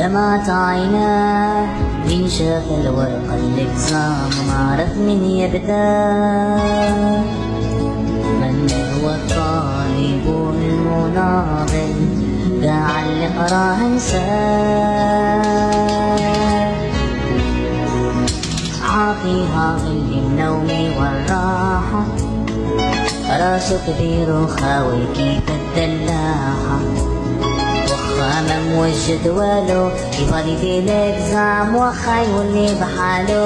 دمعت عيناه من شاف الورقة الإكزام ما عرف من يبدأ. من هو الطالب المناضل داعا لقراه انساه. عاطيها للنوم والراحة راسه كبير وخاوي كيف الدلاحة. وخامة موجد والو يفضي في الإكزام وخا يولي بحالو.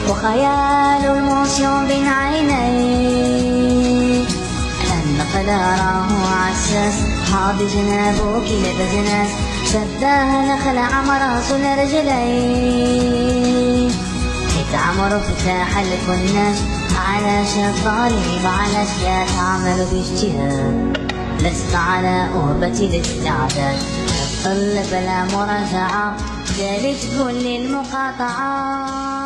وخياله الموسيون بين عينيه لأن قدره عساس حاضي جنابه كلا بزناس شداها نخلع مراسه لرجليه. عمرو فتاح الكناش على شطالب على اشياء تعمل باجتهاد. لست على أهبة الاستعداد تطلب لا مراجعة جالت كل المقاطعات.